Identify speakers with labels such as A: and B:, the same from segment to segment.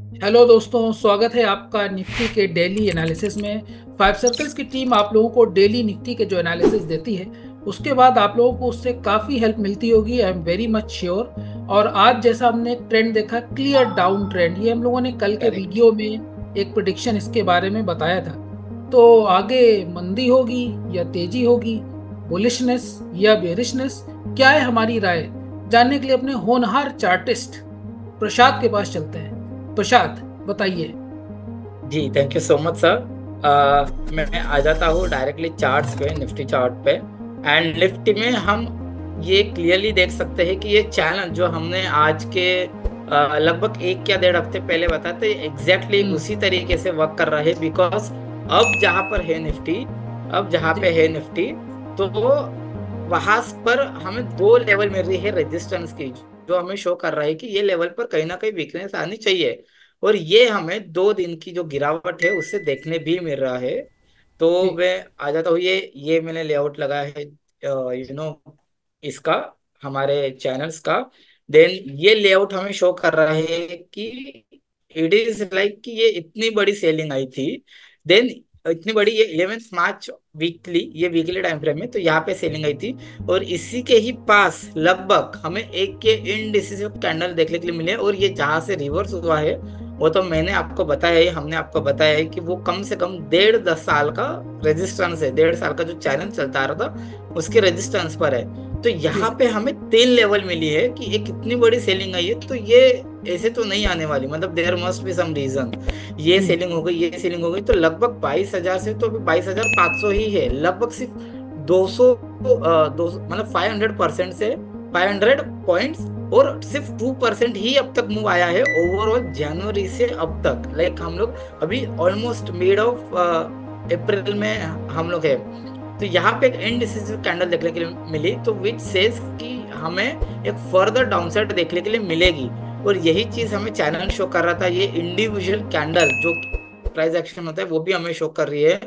A: Hello दोस्तों, स्वागत है आपका निफ्टी के डेली एनालिसिस में। फाइव सर्कल्स की टीम आप लोगों को डेली निफ्टी के जो एनालिसिस देती है उसके बाद आप लोगों को उससे काफ़ी हेल्प मिलती होगी, I am very much sure. और आज जैसा हमने ट्रेंड देखा, क्लियर डाउन ट्रेंड, ये हम लोगों ने कल के
B: करेक्ट।
A: वीडियो में एक प्रिडिक्शन इसके बारे में बताया था। तो आगे मंदी होगी या तेजी होगी, बुलिशनेस या बेरिशनेस, क्या है हमारी राय, जानने के लिए अपने होनहार चार्टिस्ट प्रसाद के पास चलते हैं। प्रसाद, बताइए।
B: जी thank you so much sir. मैं आ जाता हूँ डायरेक्टली चार्ट्स पे, निफ्टी चार्ट पे। एंड निफ्टी में हम ये क्लियरली देख सकते हैं कि ये चैनल जो हमने आज के लगभग एक या डेढ़ हफ्ते पहले बताया था, एग्जैक्टली
A: हम्म।
B: उसी तरीके से वर्क कर रहा है। बिकॉज अब जहाँ पर है निफ्टी, अब जहाँ
A: जी।
B: पे है निफ्टी, तो वहां पर हमें दो लेवल मिल रही है रेजिस्टेंस की, जो हमें शो कर रहा है कि ये लेवल पर कहीं ना कहीं वीकनेस आनी चाहिए। और ये हमें 2 दिन की जो गिरावट है उससे देखने भी मिल रहा है। तो
A: जी।
B: मैं आ जाता हूँ, ये मैंने लेआउट लगाया है इसका, हमारे चैनल्स का। देन ये लेआउट हमें शो कर रहा है कि इट इज लाइक कि ये इतनी बड़ी सेलिंग आई थी। देन इतनी बड़ी, ये 11 मार्च वीकली, ये वीकली टाइम फ्रेम में, तो यहाँ पे सेलिंग आई थी। और इसी के ही पास लगभग हमें एक के इनडिसिसिव कैंडल देखने के लिए मिले, और ये जहां से रिवर्स हुआ है वो तो मैंने आपको बताया है, हमने आपको बताया है कि वो कम से कम 1.5 साल का रेजिस्टेंस है, 1.5 साल का जो चैलेंज चलता आ रहा था उसके रेजिस्टेंस पर है। तो यहाँ
A: जी।
B: पे हमें 3 लेवल मिली है कि एक इतनी बड़ी सेलिंग आई है, तो ये ऐसे तो नहीं आने वाली, मतलब there must be some reason. ये
A: हम्म।
B: सेलिंग हो गई, ये सेलिंग हो गई, तो लगभग 22,000 से तो अभी 22,500 ही है, लगभग सिर्फ 200, 200 मतलब 500% से 500 पॉइंट्स। और सिर्फ 2% ही अब तक मूव आया है ओवरऑल जनवरी से अब तक। लाइक हम लोग अभी ऑलमोस्ट मिड ऑफ अप्रैल में हम लोग है। तो यहाँ पे एक इनडिसिसिव कैंडल देखने के लिए मिली, तो विच सेज कि हमें एक फर्दर डाउनसाइड देखने के लिए मिलेगी। और यही चीज हमें चैनल शो कर रहा था, ये इंडिविजुअल कैंडल जो प्राइस एक्शन होता है वो भी हमें शो कर रही है।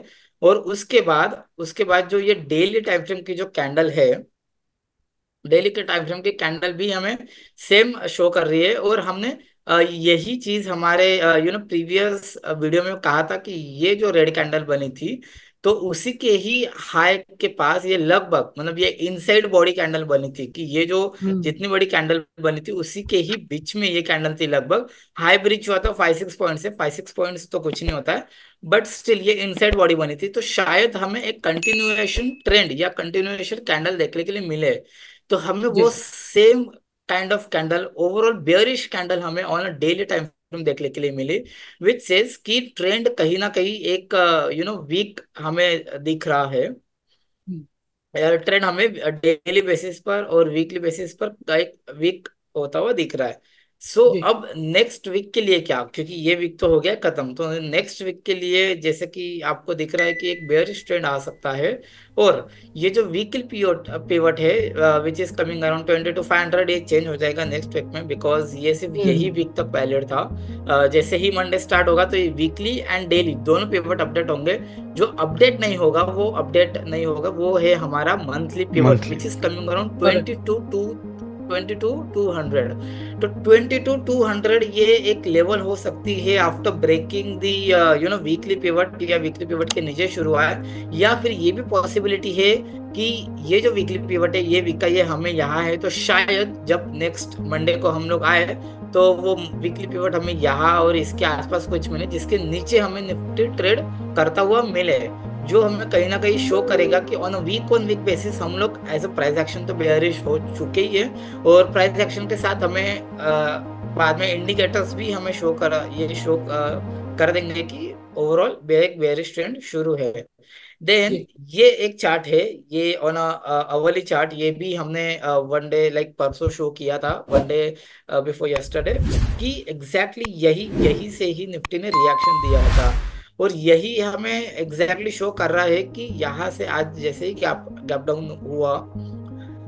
B: और उसके बाद जो ये डेली टाइम फ्रेम की जो कैंडल है, डेली के टाइम फ्रेम की कैंडल भी हमें सेम शो कर रही है। और हमने यही चीज हमारे प्रीवियस वीडियो में कहा था कि ये जो रेड कैंडल बनी थी, तो उसी के ही हाई के पास ये लगभग, मतलब ये इनसाइड बॉडी कैंडल बनी थी, कि ये जो
A: हम्म।
B: जितनी बड़ी कैंडल बनी थी उसी के ही बीच में ये कैंडल थी। लगभग हाई ब्रिज हुआ था 5-6 पॉइंट से, 5-6 पॉइंट्स तो कुछ नहीं होता है, बट स्टिल ये इनसाइड बॉडी बनी थी। तो शायद हमें एक कंटिन्यूएशन ट्रेंड या कंटिन्यूएशन कैंडल देखने के लिए मिले। तो हमें
A: जी।
B: वो same kind of candle, overall bearish candle हमें on a daily time frame देखने के लिए मिली, विच सेज कि ट्रेंड कहीं ना कहीं एक वीक हमें दिख रहा है।
A: हम्म।
B: ट्रेंड हमें डेली बेसिस पर और वीकली बेसिस पर एक वीक होता हुआ दिख रहा है। सो
A: जी।
B: अब नेक्स्ट वीक के लिए क्या, क्योंकि ये वीक तो हो गया खत्म, तो नेक्स्ट वीक के लिए जैसे कि आपको दिख रहा है कि एक बेयरिश ट्रेंड आ सकता है। और ये जो वीकली पिवट पिवट है विच इज कमिंग अराउंड 20 to 500, ये चेंज हो जाएगा नेक्स्ट वीक में, बिकॉज ये सिर्फ यही
A: हम्म।
B: वीक तक वैलिड था। जैसे ही मंडे स्टार्ट होगा तो ये वीकली एंड डेली दोनों पिवट अपडेट होंगे। जो अपडेट नहीं होगा, वो अपडेट नहीं होगा, वो है हमारा monthly pivot
A: monthly.
B: Which is coming around
A: correct.
B: 22 to 200। तो 22 टू 200 ये एक लेवल हो सकती है आफ्टर ब्रेकिंग दी वीकली पिवट, या वीकली पिवट के नीचे शुरू हुआ है। या फिर ये भी पॉसिबिलिटी है कि ये जो वीकली पिवट है, ये वीक का ये हमें यहाँ है, तो शायद जब नेक्स्ट मंडे को हम लोग आए तो वो वीकली पिवट हमें यहाँ और इसके आसपास कुछ मिले, जिसके नीचे हमें निफ्टी ट्रेड करता हुआ मिले, जो हमें कहीं ना कहीं शो करेगा कि ऑन वीक बेसिस हम लोग एज अ प्राइस एक्शन तो बेयरिश हो चुके ही है। और प्राइस एक्शन के साथ हमें बाद में इंडिकेटर्स भी हमें शो कर देंगे कि ओवरऑल बेयरिश ट्रेंड शुरू है। देन
A: जी।
B: ये एक चार्ट है, ये ऑन अवर्ली चार्ट, ये भी हमने वन डे लाइक परसों शो किया था, वन डे बिफोर यस्टरडे, कि एग्जैक्टली यही यही से ही निफ्टी ने रिएक्शन दिया था। और यही हमें एग्जैक्टली शो कर रहा है कि यहाँ से आज जैसे ही गैप गैप डाउन हुआ,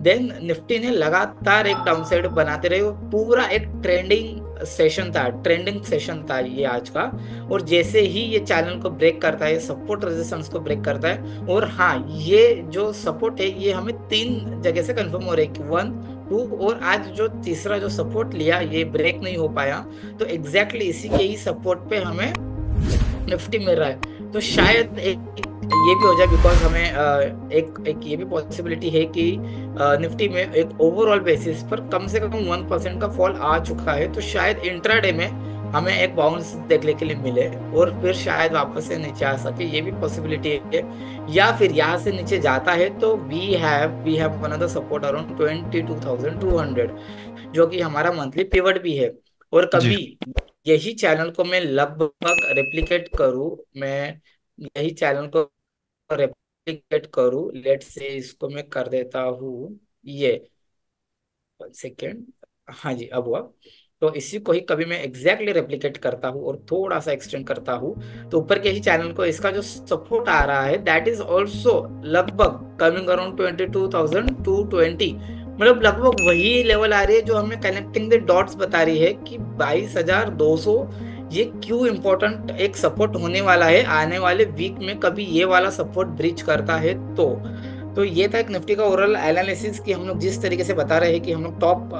B: देन निफ्टी ने लगातार एक डाउनसाइड बनाते रहे, वो पूरा एक ट्रेंडिंग सेशन था ये आज का। और जैसे ही ये चैनल को ब्रेक करता है, सपोर्ट रेजिस्टेंस को ब्रेक करता है, और हाँ, ये जो सपोर्ट है ये हमें 3 जगह से कंफर्म हो रहा है कि 1 टू, और आज जो तीसरा जो सपोर्ट लिया ये ब्रेक नहीं हो पाया, तो एग्जैक्टली इसी के ही सपोर्ट पे हमें निफ्टी मिल रहा है। तो शायद एक ये भी हो जाए, बिकॉज हमें एक ये भी पॉसिबिलिटी है कि निफ्टी में एक ओवरऑल बेसिस पर कम से कम 1% का फॉल आ चुका है, तो शायद इंट्राडे में हमें एक बाउंस देखने के लिए मिले और फिर शायद वापस से नीचे आ सके, ये भी पॉसिबिलिटी है। या फिर यहाँ से नीचे जाता है तो we have one of the support around 22,200, जो कि हमारा मंथली पिवट भी है। और
C: जी।
B: कभी यही चैनल को मैं लगभग रेप्लिकेट करूँ, मैं यही चैनल को रेप्लिकेट करूँ, लेट से इसको मैं कर देता हूँ ये, 1 सेकेंड, हाँ जी अब हुआ। तो इसी को ही कभी मैं एग्जैक्टली रेप्लिकेट करता हूँ और थोड़ा सा एक्सटेंड करता हूँ, तो ऊपर के ही चैनल को इसका जो सपोर्ट आ रहा है दैट इज ऑल्सो लगभग कमिंग अराउंड 22,220, मतलब लगभग वही लेवल आ रही है जो हमें कनेक्टिंग द डॉट्स बता रही है कि 22,200 ये क्यों इम्पोर्टेंट एक सपोर्ट होने वाला है आने वाले वीक में, कभी ये वाला सपोर्ट ब्रीच करता है तो ये था एक निफ्टी का ओवरऑल एनालिसिस कि हम लोग जिस तरीके से बता रहे हैं कि हम लोग टॉप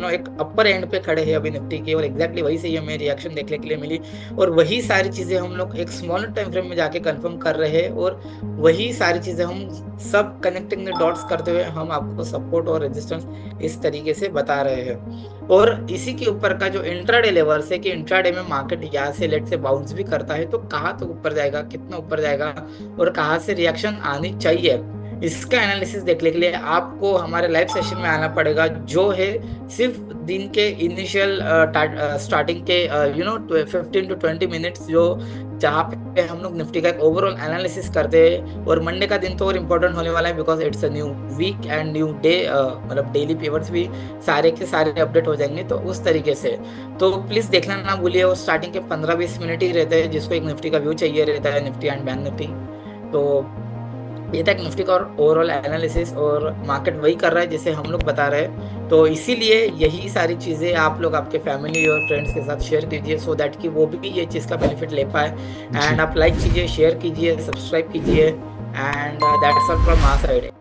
B: एक अपर एंड पे खड़े हैं अभी निफ्टी के, और एग्जैक्टली वही से ही हमें रिएक्शन देखने के लिए मिली, और वही सारी चीजें हम लोग एक स्मॉलर टाइम फ्रेम में जाके कंफर्म कर रहे हैं, और वही सारी चीजें हम सब कनेक्टिंग द डॉट्स करते हुए हम आपको सपोर्ट और रेजिस्टेंस इस तरीके से बता रहे हैं। और इसी के ऊपर का जो इंट्राडे लेवल्स है कि इंट्राडे में मार्केट यहाँ से लेट से बाउंस भी करता है तो कहाँ तक ऊपर जाएगा, कितना ऊपर जाएगा और कहाँ से रिएक्शन आनी चाहिए, इसका एनालिसिस देखने के लिए आपको हमारे लाइव सेशन में आना पड़ेगा, जो है सिर्फ दिन के इनिशियल स्टार्टिंग के 15 to 20 मिनट्स, जो जहाँ पे हम लोग निफ्टी का एक ओवरऑल एनालिसिस करते हैं। और मंडे का दिन तो और इम्पोर्टेंट होने वाला है because it's a new week and new day, मतलब डेली पेपर्स भी सारे के सारे अपडेट हो जाएंगे, तो उस तरीके से तो प्लीज़ देखना ना भूलिए। और स्टार्टिंग के 15-20 मिनट ही रहते हैं जिसको एक निफ्टी का व्यू चाहिए रहता है, निफ्टी एंड बैंक निफ्टी। तो ये तक निफ्टी का ओवरऑल एनालिसिस, और मार्केट वही कर रहा है जैसे हम लोग बता रहे हैं, तो इसीलिए यही सारी चीज़ें आप लोग आपके फैमिली और फ्रेंड्स के साथ शेयर कीजिए सो दैट कि वो भी ये चीज़ का बेनिफिट ले पाए। एंड आप लाइक कीजिए, शेयर कीजिए, सब्सक्राइब कीजिए, and that's all from my side.